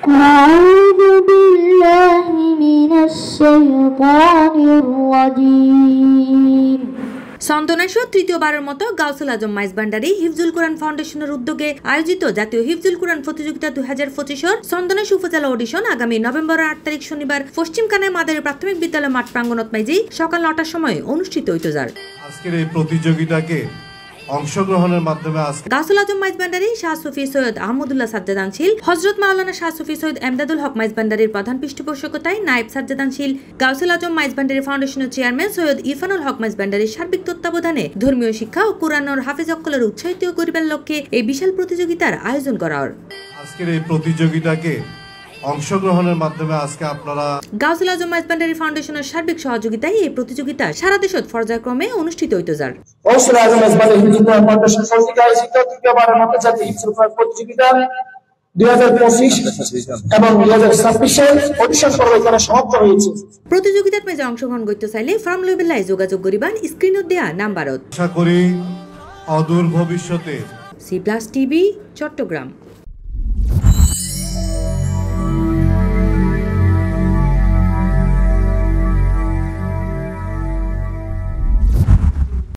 أعوذ بالله من الشيطان الرجيم। সন্তনাশো তৃতীয়বারের মতো গাউসুল আজম মাইজ ভান্ডারী হিফজুল কোরআন ফাউন্ডেশনের উদ্যোগে আয়োজিত জাতীয় হিফজুল কোরআন প্রতিযোগিতা 2025 সন্তনাশো উপজেলা অডিশন আগামী নভেম্বরের 8 তারিখ শনিবার পশ্চিম কানাই মাদারী প্রাথমিক বিদ্যালয় মাঠ প্রাঙ্গণত মাইজি সকাল 9টার সময় অনুষ্ঠিত হইতো। আজকের এই প্রতিযোগিতাকে অংশগ্রহণের মাধ্যমে গাউসুল আজম মাইজ ভান্ডারী শাহ সুফি সৈয়দ আহমদুল্লাহ সাজ্জাদানশীল, হযরত মাওলানা শাহ সুফি সৈয়দ এমদাদুল হক মাইজ ভান্ডারীর প্রধান পৃষ্ঠপোষকতায় নায়েব সাজ্জাদানশীল, গাউসুল আজম মাইজ ভান্ডারী ফাউন্ডেশনের চেয়ারম্যান সৈয়দ ইরফানুল হক মাইজ ভান্ডারীর সার্বিক তত্ত্বাবধানে ধর্মীয় শিক্ষা ও কুরআনের হাফেজ অক্কলের উৎসাহিত করিবার লক্ষ্যে এই বিশাল প্রতিযোগিতার আয়োজন করা হয়। আজকের এই প্রতিযোগিতাকে অংশগ্রহণের মাধ্যমে আজকে আপনারা গাউসুল আজম মাইজ ভান্ডারী ফাউন্ডেশনের সার্বিক সহযোগিতায় এই প্রতিযোগিতা সারা দেশত পর্যায়ক্রমে অনুষ্ঠিত হইতো। গাউসুল আজম মাইজ ভান্ডারী হিফজুল কোরআন ফাউন্ডেশন কর্তৃক আয়োজিত তৃতীয়বারের মতো জাতীয় হিফজুল কোরআন প্রতিযোগিতা 2025 এবং 2026 অডিশন পর্ব এখানে সমাপ্ত হয়েছে। প্রতিযোগিতার মেজে অংশগ্রহণ করতে চাইলে ফর্ম লইবেলাই যোগাযোগ করিবান স্ক্রিনত দেয়া নাম্বারত। আশা করি অদূর ভবিষ্যতে সি+ টিভি চট্টগ্রাম।